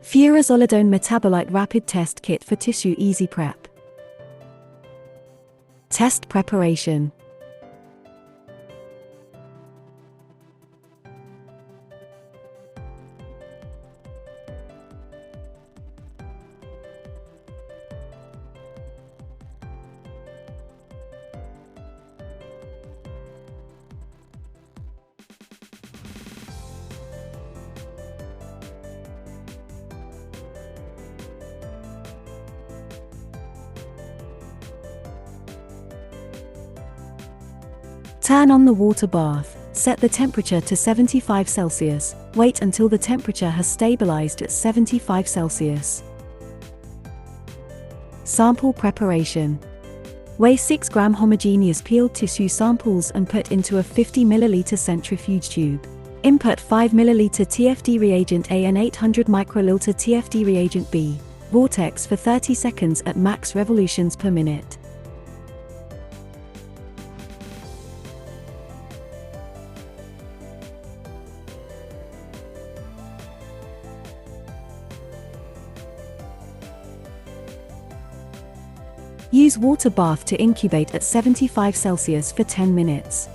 Furazolidone Metabolite Rapid Test Kit for Tissue Easy Prep. Test preparation. Turn on the water bath, set the temperature to 75 Celsius, wait until the temperature has stabilized at 75 Celsius. Sample preparation. Weigh 6 gram homogeneous peeled tissue samples and put into a 50 ml centrifuge tube. Input 5 ml TFD reagent A and 800 microliter TFD reagent B. Vortex for 30 seconds at max revolutions per minute. Use water bath to incubate at 75 Celsius for 10 minutes.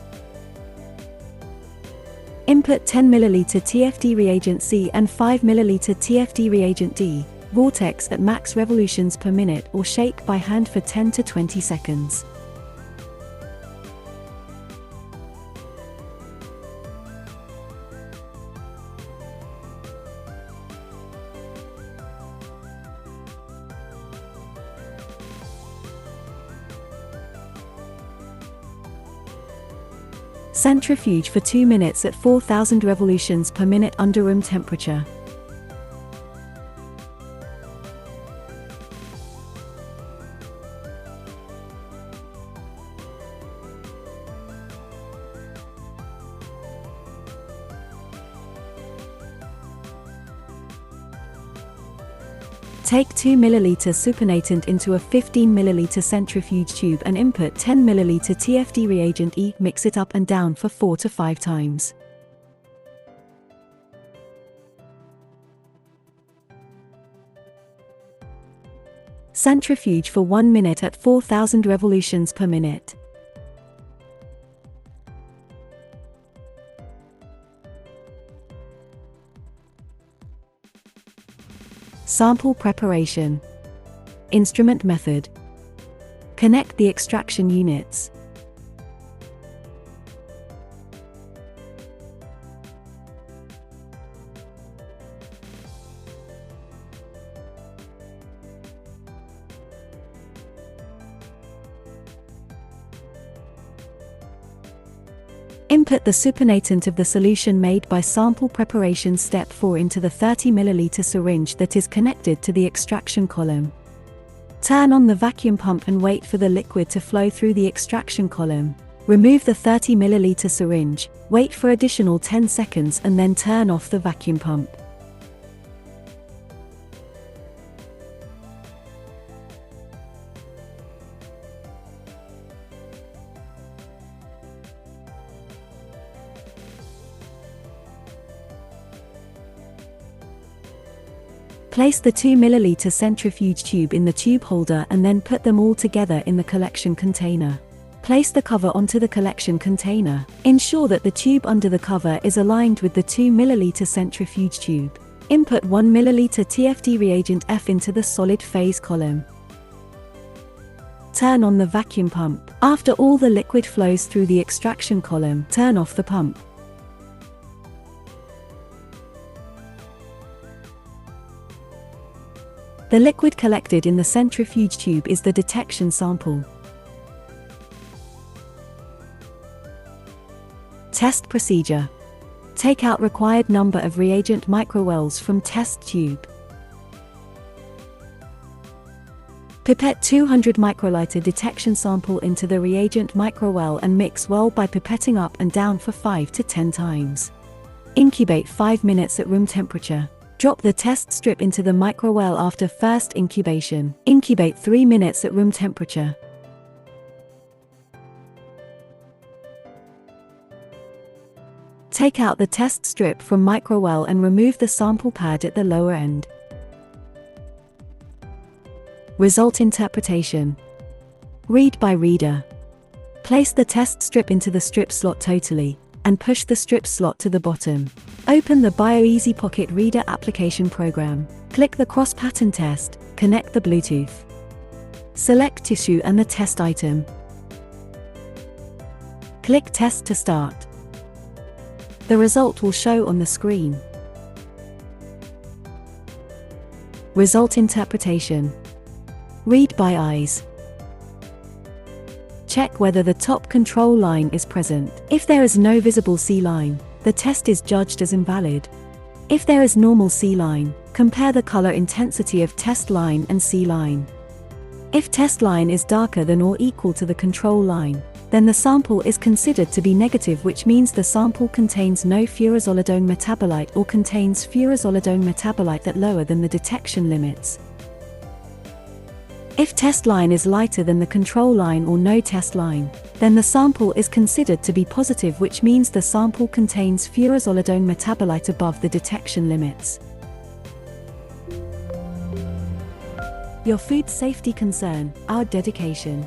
Input 10 ml TFD reagent C and 5 ml TFD reagent D. Vortex at max revolutions per minute or shake by hand for 10 to 20 seconds. Centrifuge for 2 minutes at 4,000 revolutions per minute under room temperature. Take 2 ml supernatant into a 15 ml centrifuge tube and input 10 ml TFD reagent E. Mix it up and down for 4 to 5 times. Centrifuge for 1 minute at 4,000 revolutions per minute. Sample preparation. Instrument method. Connect the extraction units. Input the supernatant of the solution made by sample preparation step 4 into the 30 ml syringe that is connected to the extraction column. Turn on the vacuum pump and wait for the liquid to flow through the extraction column. Remove the 30 ml syringe, wait for additional 10 seconds and then turn off the vacuum pump. Place the 2 ml centrifuge tube in the tube holder and then put them all together in the collection container. Place the cover onto the collection container. Ensure that the tube under the cover is aligned with the 2 ml centrifuge tube. Input 1 ml TFD reagent F into the solid phase column. Turn on the vacuum pump. After all the liquid flows through the extraction column, turn off the pump. The liquid collected in the centrifuge tube is the detection sample. Test procedure. Take out required number of reagent microwells from test tube. Pipette 200 microliter detection sample into the reagent microwell and mix well by pipetting up and down for 5 to 10 times. Incubate 5 minutes at room temperature. Drop the test strip into the microwell after first incubation. Incubate 3 minutes at room temperature. Take out the test strip from microwell and remove the sample pad at the lower end. Result interpretation. Read by reader. Place the test strip into the strip slot totally, and push the strip slot to the bottom. Open the Bioeasy Pocket Reader application program. Click the cross-pattern test, connect the Bluetooth. Select tissue and the test item. Click Test to start. The result will show on the screen. Result interpretation. Read by eyes. Check whether the top control line is present. If there is no visible C line, the test is judged as invalid. If there is normal C line, compare the color intensity of test line and C line. If test line is darker than or equal to the control line, then the sample is considered to be negative, which means the sample contains no furazolidone metabolite or contains furazolidone metabolite that lower than the detection limits. If test line is lighter than the control line or no test line, then the sample is considered to be positive, which means the sample contains furazolidone metabolite above the detection limits. Your food safety concern, our dedication.